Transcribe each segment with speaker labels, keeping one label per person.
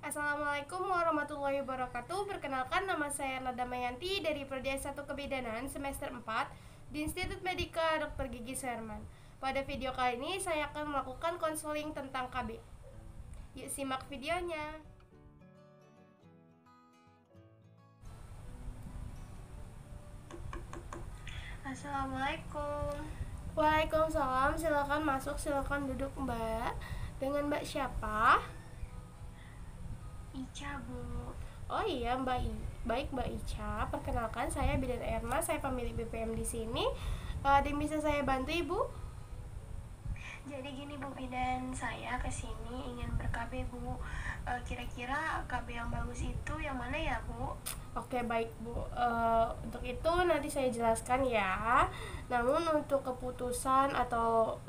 Speaker 1: Assalamualaikum warahmatullahi wabarakatuh. Perkenalkan, nama saya Nada Mayanti dari Prodi S1 Kebidanan semester 4 di Institut Medika Dr. Gigi Suherman. Pada video kali ini saya akan melakukan konseling tentang KB. Yuk simak videonya.
Speaker 2: Assalamualaikum.
Speaker 1: Waalaikumsalam, silakan masuk, silakan duduk Mbak. Dengan Mbak siapa?
Speaker 2: Ica, Bu.
Speaker 1: Oh iya, baik Mbak Ica. Perkenalkan, saya Bidan Erma, saya pemilik BPM di sini. Ada yang bisa saya bantu Ibu?
Speaker 2: Jadi gini Bu Bidan, saya kesini ingin ber-KB, Bu. Kira-kira KB yang bagus itu yang mana ya, Bu?
Speaker 1: Oke, baik Bu. Untuk itu nanti saya jelaskan ya. Namun untuk keputusan atau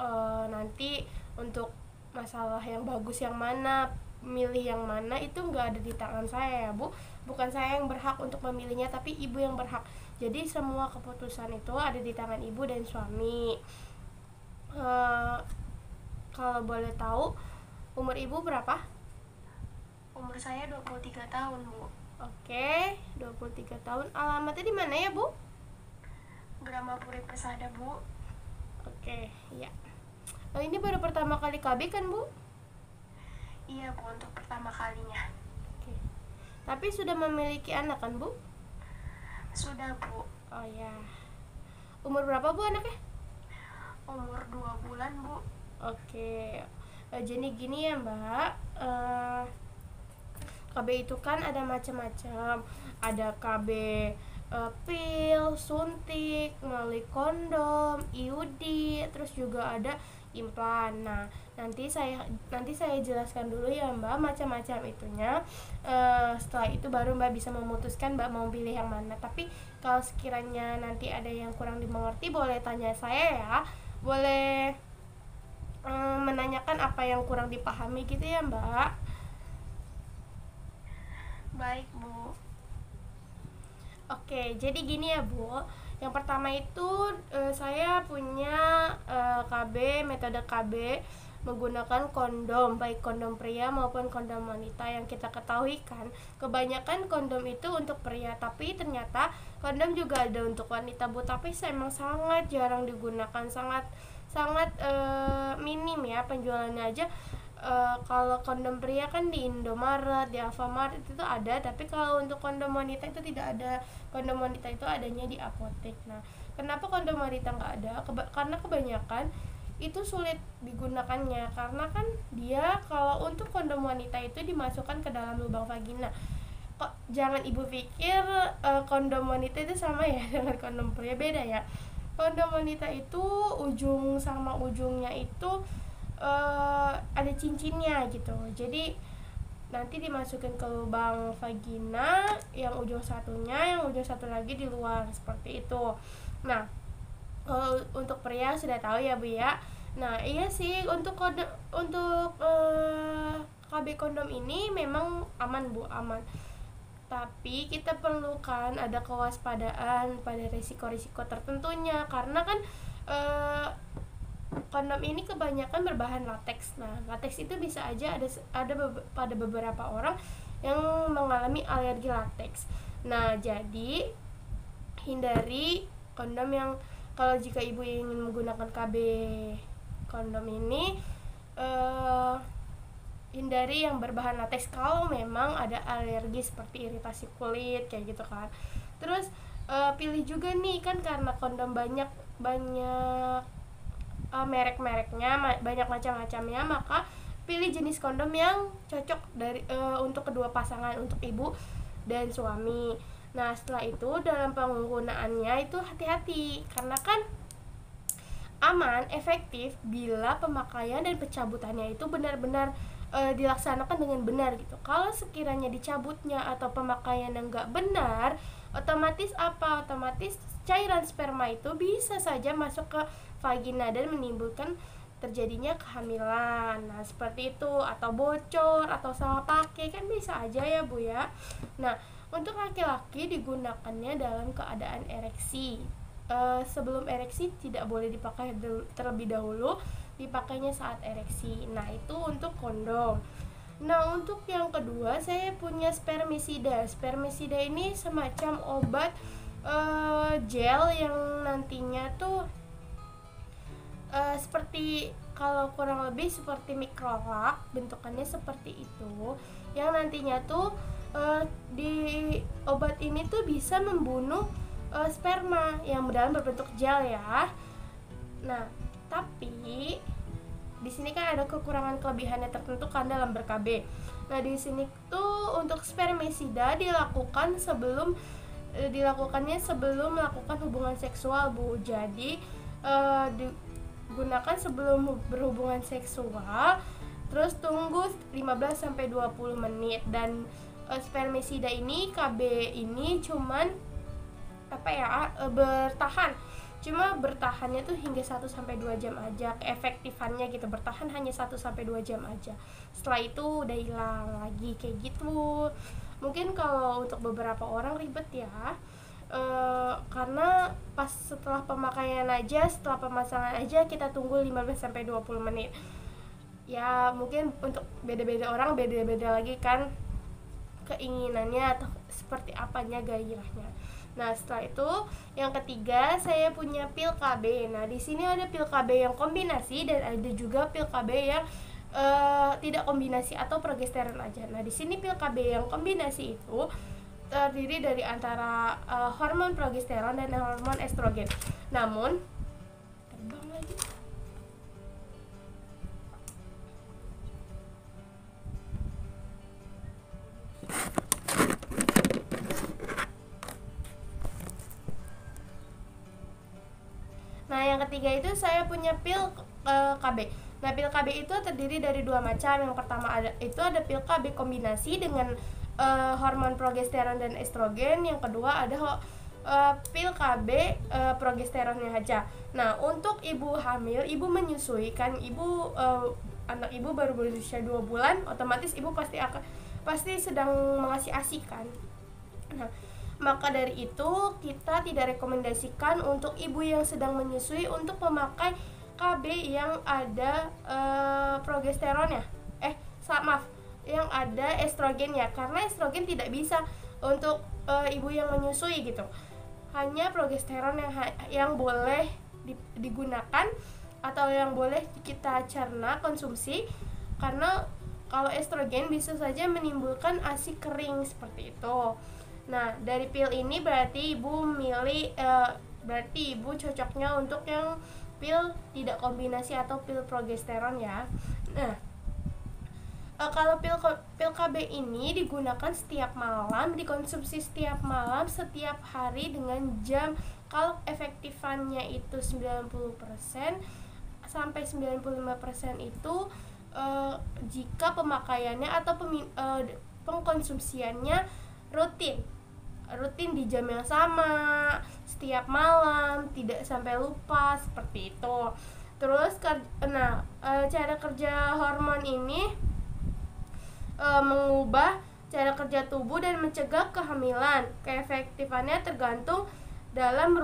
Speaker 1: nanti untuk masalah yang bagus yang mana, milih yang mana, itu nggak ada di tangan saya ya Bu. Bukan saya yang berhak untuk memilihnya, tapi Ibu yang berhak. Jadi semua keputusan itu ada di tangan Ibu dan suami. Kalau boleh tahu, umur Ibu berapa?
Speaker 2: Umur saya 23 tahun, Bu.
Speaker 1: Oke, 23 tahun. Alamatnya di mana ya, Bu?
Speaker 2: Grama Puri Persada, Bu.
Speaker 1: Oke, iya. Ini baru pertama kali KB kan, Bu?
Speaker 2: Iya, Bu, untuk pertama kalinya.
Speaker 1: Oke. Tapi sudah memiliki anak kan, Bu?
Speaker 2: Sudah, Bu.
Speaker 1: Oh ya. Umur berapa, Bu, anaknya?
Speaker 2: Umur 2 bulan, Bu.
Speaker 1: Oke. Jadi gini ya, Mbak. KB itu kan ada macam-macam. Ada KB pil, suntik, melalui kondom, IUD, terus juga ada implan. Nah, nanti saya jelaskan dulu ya Mbak macam-macam itunya. Setelah itu baru Mbak bisa memutuskan Mbak mau pilih yang mana. Tapi kalau sekiranya nanti ada yang kurang dimengerti, boleh tanya saya ya. Boleh menanyakan apa yang kurang dipahami gitu ya Mbak.
Speaker 2: Baik, Bu.
Speaker 1: Oke, jadi gini ya Bu. Yang pertama itu saya punya metode KB menggunakan kondom, baik kondom pria maupun kondom wanita. Yang kita ketahui kan, kebanyakan kondom itu untuk pria, tapi ternyata kondom juga ada untuk wanita Bu. Tapi emang sangat jarang digunakan, sangat minim ya penjualannya aja. Kalau kondom pria kan di Indomaret, di Alfamart itu tuh ada, tapi kalau untuk kondom wanita itu tidak ada. Kondom wanita itu adanya di apotek. Nah, kenapa kondom wanita nggak ada? Karena kebanyakan itu sulit digunakannya, karena kan dia kalau untuk kondom wanita itu dimasukkan ke dalam lubang vagina. Kok jangan Ibu pikir kondom wanita itu sama ya dengan kondom pria, beda ya. Kondom wanita itu ujung sama ujungnya itu ada cincinnya gitu. Jadi nanti dimasukin ke lubang vagina, yang ujung satunya, yang ujung satu lagi di luar, seperti itu. Nah, kalau untuk pria sudah tahu ya Bu ya. Nah iya sih, untuk KB kondom ini memang aman Bu, aman. Tapi kita perlukan ada kewaspadaan pada risiko-risiko tertentunya, karena kan kondom ini kebanyakan berbahan lateks. Nah, lateks itu bisa aja ada pada beberapa orang yang mengalami alergi lateks. Nah, jadi hindari kondom yang, kalau jika Ibu ingin menggunakan KB kondom ini, hindari yang berbahan lateks kalau memang ada alergi seperti iritasi kulit kayak gitu kan. Terus pilih juga nih kan, karena kondom banyak merek-mereknya, banyak macam-macamnya, maka pilih jenis kondom yang cocok untuk kedua pasangan, untuk ibu dan suami. Nah, setelah itu dalam penggunaannya itu hati-hati, karena kan aman, efektif bila pemakaian dan pencabutannya itu benar-benar dilaksanakan dengan benar gitu. Kalau sekiranya dicabutnya atau pemakaian yang nggak benar, otomatis cairan sperma itu bisa saja masuk ke vagina dan menimbulkan terjadinya kehamilan. Nah, seperti itu, atau bocor atau salah pakai kan bisa aja ya Bu ya. Nah, untuk laki-laki digunakannya dalam keadaan ereksi. Sebelum ereksi tidak boleh dipakai terlebih dahulu, dipakainya saat ereksi. Nah, itu untuk kondom. Nah, untuk yang kedua saya punya spermisida. Spermisida ini semacam obat gel yang nantinya tuh seperti, kalau kurang lebih seperti mikrolak, bentukannya seperti itu, yang nantinya tuh di obat ini tuh bisa membunuh sperma yang dalam berbentuk gel ya. Nah, tapi di sini kan ada kekurangan kelebihannya tertentu kan dalam ber-KB. Nah, di sini tuh untuk spermisida dilakukannya sebelum melakukan hubungan seksual, Bu. Jadi digunakan sebelum berhubungan seksual, terus tunggu 15 sampai 20 menit. Dan spermisida ini, KB ini cuman bertahannya tuh hingga 1-2 jam aja, efektifannya gitu, bertahan hanya 1-2 jam aja, setelah itu udah hilang lagi kayak gitu. Mungkin kalau untuk beberapa orang ribet ya, karena pas setelah pemakaian aja, setelah pemasangan aja kita tunggu 15-20 menit ya. Mungkin untuk beda-beda orang beda-beda lagi kan keinginannya atau seperti apanya gairahnya. Nah, setelah itu yang ketiga saya punya pil KB. Nah, di sini ada pil KB yang kombinasi dan ada juga pil KB yang tidak kombinasi atau progesteron aja. Nah, di sini pil KB yang kombinasi itu terdiri dari antara hormon progesteron dan hormon estrogen. Namun terbang lagi. Nah, yang ketiga itu saya punya pil KB. Nah, pil KB itu terdiri dari 2 macam. Yang pertama ada pil KB kombinasi dengan hormon progesteron dan estrogen. Yang kedua ada pil KB progesteronnya aja. Nah, untuk ibu hamil, ibu menyusui kan, anak ibu baru berusia 2 bulan, otomatis ibu pasti sedang mengasih ASI kan. Nah, maka dari itu kita tidak rekomendasikan untuk ibu yang sedang menyusui untuk memakai KB yang ada progesteronnya. Yang ada estrogennya, karena estrogen tidak bisa untuk ibu yang menyusui gitu. Hanya progesteron yang boleh digunakan atau yang boleh kita cerna konsumsi, karena kalau estrogen bisa saja menimbulkan ASI kering seperti itu. Nah, dari pil ini berarti ibu cocoknya untuk yang pil tidak kombinasi atau pil progesteron ya. Nah, kalau pil KB ini digunakan setiap malam, dikonsumsi setiap malam, setiap hari dengan jam. Kalau efektifannya itu 90% sampai 95% itu jika pemakaiannya atau pengkonsumsiannya rutin di jam yang sama setiap malam, tidak sampai lupa seperti itu. Terus cara kerja hormon ini mengubah cara kerja tubuh dan mencegah kehamilan. Keefektifannya tergantung dalam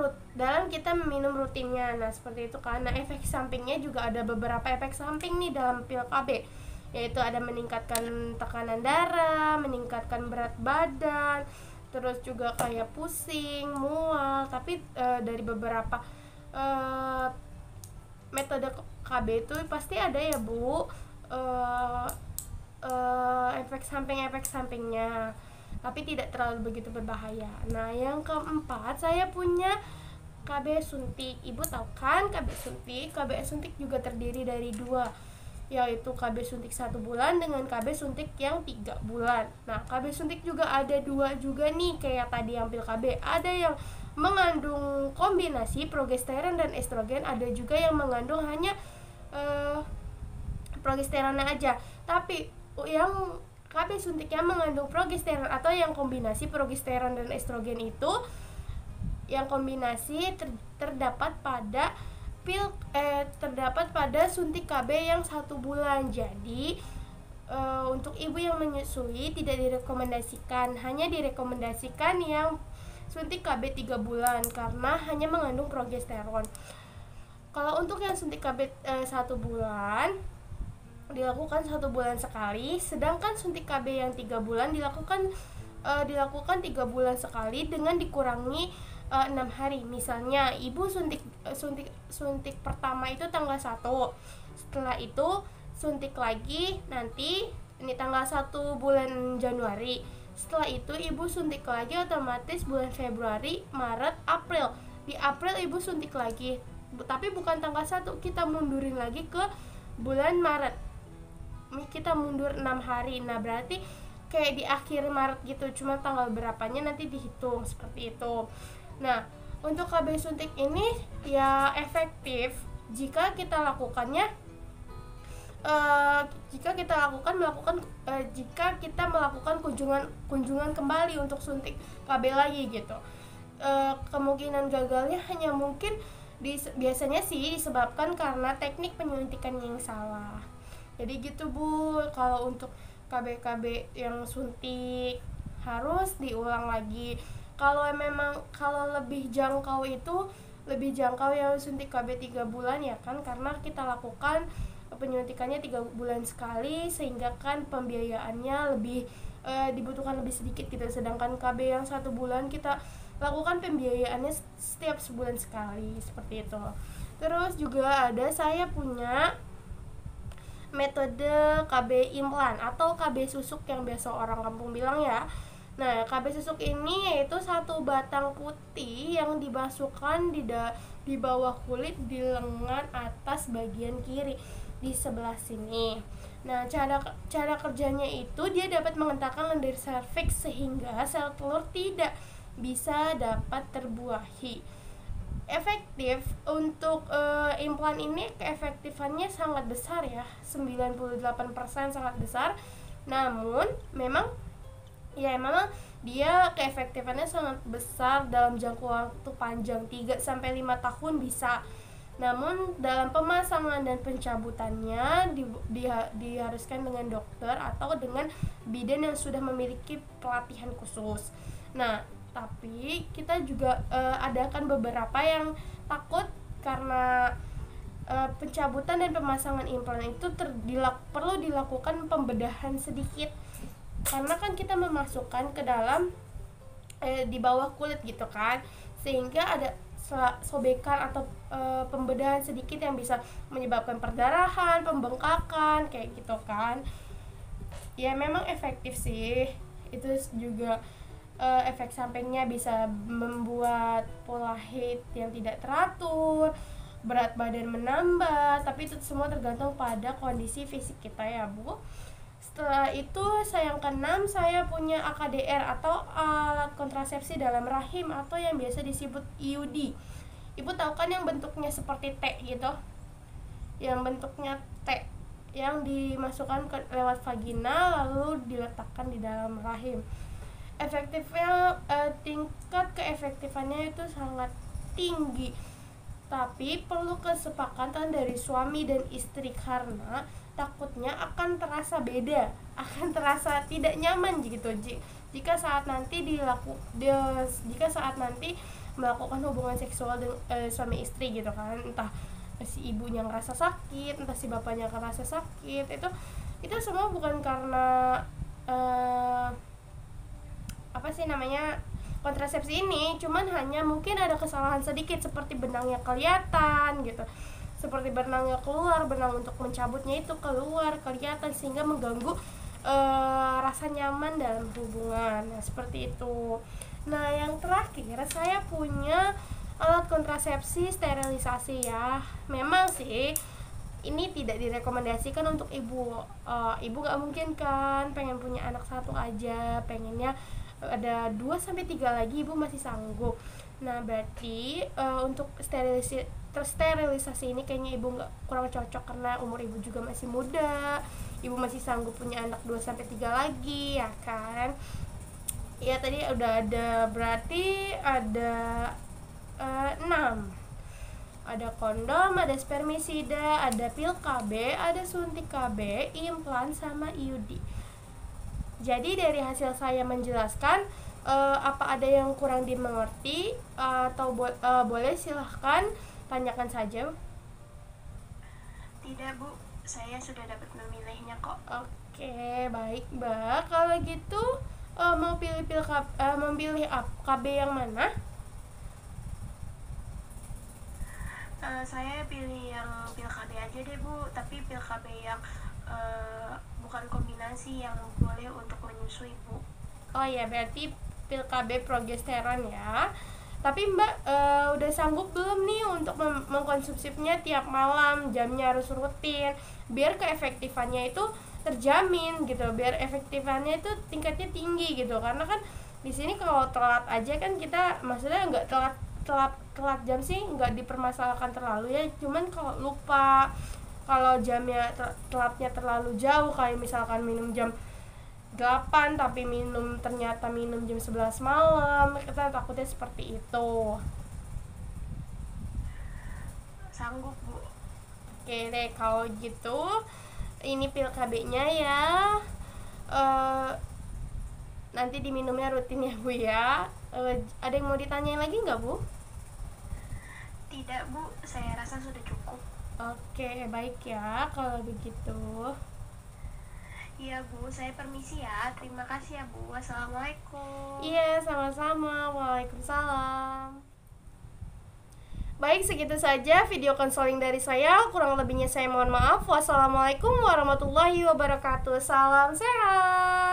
Speaker 1: kita meminum rutinnya. Nah, seperti itu kan. Nah, efek sampingnya juga ada beberapa efek samping nih dalam pil KB, yaitu ada meningkatkan tekanan darah, meningkatkan berat badan, terus juga kayak pusing, mual. Tapi dari beberapa metode KB itu pasti ada ya, Bu, efek sampingnya, tapi tidak terlalu begitu berbahaya. Nah, yang keempat saya punya KB suntik. Ibu tahu kan KB suntik? KB suntik juga terdiri dari 2, yaitu KB suntik 1 bulan dengan KB suntik yang 3 bulan. Nah, KB suntik juga ada 2 juga nih, kayak tadi yang pil KB. Ada yang mengandung kombinasi progesteron dan estrogen, ada juga yang mengandung hanya progesteronnya aja. Tapi yang KB suntik yang mengandung progesteron atau yang kombinasi progesteron dan estrogen itu, yang kombinasi terdapat pada suntik KB yang 1 bulan. Jadi untuk ibu yang menyusui tidak direkomendasikan, hanya direkomendasikan yang suntik KB 3 bulan karena hanya mengandung progesteron. Kalau untuk yang suntik KB 1 bulan, dilakukan 1 bulan sekali, sedangkan suntik KB yang 3 bulan dilakukan 3 bulan sekali dengan dikurangi 6 hari. Misalnya ibu suntik pertama itu tanggal 1, setelah itu suntik lagi nanti ini tanggal 1 bulan Januari, setelah itu ibu suntik lagi otomatis bulan Februari, Maret, April. Di April ibu suntik lagi, tapi bukan tanggal 1, kita mundurin lagi ke bulan Maret, kita mundur 6 hari. Nah berarti kayak di akhir Maret gitu, cuma tanggal berapanya nanti dihitung seperti itu. Nah untuk KB suntik ini ya efektif jika kita lakukannya jika kita melakukan kunjungan kembali untuk suntik KB lagi gitu. Kemungkinan gagalnya hanya mungkin biasanya sih disebabkan karena teknik penyuntikan yang salah. Jadi gitu Bu, kalau untuk KB yang suntik harus diulang lagi. Kalau lebih jangkau yang suntik KB 3 bulan ya kan, karena kita lakukan penyuntikannya 3 bulan sekali, sehingga kan pembiayaannya lebih dibutuhkan lebih sedikit gitu. Sedangkan KB yang 1 bulan kita lakukan pembiayaannya setiap sebulan sekali, seperti itu. Terus juga saya punya metode KB implan atau KB susuk yang biasa orang kampung bilang ya. Nah, KB susuk ini yaitu 1 batang putih yang dimasukkan di bawah kulit di lengan atas bagian kiri di sebelah sini. Nah, cara kerjanya itu dia dapat mengentarkan lendir serviks sehingga sel telur tidak bisa dapat terbuahi. Efektif untuk implan ini keefektifannya sangat besar ya, 98% sangat besar. Namun memang dia keefektifannya sangat besar dalam jangka waktu panjang 3-5 tahun bisa. Namun dalam pemasangan dan pencabutannya diharuskan dengan dokter atau dengan bidan yang sudah memiliki pelatihan khusus. Nah, tapi kita juga adakan beberapa yang takut karena pencabutan dan pemasangan implan itu perlu dilakukan pembedahan sedikit, karena kan kita memasukkan ke dalam di bawah kulit gitu kan, sehingga ada sobekan atau pembedahan sedikit yang bisa menyebabkan perdarahan, pembengkakan kayak gitu kan. Ya memang efektif sih, itu juga efek sampingnya bisa membuat pola haid yang tidak teratur, berat badan menambah, tapi itu semua tergantung pada kondisi fisik kita ya Bu. Setelah itu yang keenam, saya punya AKDR atau alat kontrasepsi dalam rahim atau yang biasa disebut IUD. Ibu tahu kan yang bentuknya seperti T gitu, yang bentuknya T yang dimasukkan lewat vagina lalu diletakkan di dalam rahim. Efektifnya tingkat keefektifannya itu sangat tinggi, tapi perlu kesepakatan dari suami dan istri karena takutnya akan terasa beda, akan terasa tidak nyaman gitu jika saat nanti melakukan hubungan seksual dengan suami istri gitu kan. Entah si ibunya ngerasa sakit, entah si bapaknya ngerasa sakit, itu semua bukan karena kontrasepsi ini, cuman hanya mungkin ada kesalahan sedikit seperti benangnya kelihatan gitu, seperti benangnya keluar, benang untuk mencabutnya itu keluar kelihatan sehingga mengganggu rasa nyaman dalam hubungan. Nah, seperti itu. Nah, yang terakhir saya punya alat kontrasepsi sterilisasi ya. Memang sih ini tidak direkomendasikan untuk ibu. Ibu gak mungkin kan pengen punya anak 1 aja, pengennya ada 2-3 lagi, ibu masih sanggup. Nah berarti untuk sterilisasi ini kayaknya ibu kurang cocok karena umur ibu juga masih muda, ibu masih sanggup punya anak 2-3 lagi ya kan. Ya tadi udah ada, berarti ada 6. Ada kondom, ada spermisida, ada pil KB, ada suntik KB, implan, sama IUD. Jadi dari hasil saya menjelaskan, apa ada yang kurang dimengerti atau boleh silahkan tanyakan saja.
Speaker 2: Tidak Bu, saya sudah dapat memilihnya kok.
Speaker 1: Oke, baik Mbak. Kalau gitu mau memilih KB yang mana?
Speaker 2: Saya pilih yang pil KB aja deh Bu, tapi pil KB yang bukan kombinasi, yang boleh untuk menyusui Bu.
Speaker 1: Oh ya, berarti pil KB progesteron ya. Tapi Mbak udah sanggup belum nih untuk mengkonsumsinya tiap malam, jamnya harus rutin, biar keefektifannya itu terjamin gitu, biar efektifannya itu tingkatnya tinggi gitu. Karena kan di sini kalau telat aja kan kita, maksudnya nggak telat jam sih nggak dipermasalahkan terlalu ya, cuman kalau lupa, kalau jamnya telatnya terlalu jauh, kayak misalkan minum jam 8 tapi ternyata minum jam 11 malam, kita takutnya seperti itu.
Speaker 2: Sanggup Bu.
Speaker 1: Oke deh kalau gitu, ini pil KB-nya ya. Nanti diminumnya rutin ya Bu ya. Ada yang mau ditanyain lagi nggak Bu?
Speaker 2: Tidak Bu, saya rasa sudah cukup.
Speaker 1: Oke, baik ya kalau begitu.
Speaker 2: Iya Bu, saya permisi ya. Terima kasih ya Bu. Assalamualaikum.
Speaker 1: Iya, sama-sama. Waalaikumsalam. Baik, segitu saja video konseling dari saya. Kurang lebihnya saya mohon maaf. Wassalamualaikum warahmatullahi wabarakatuh. Salam sehat.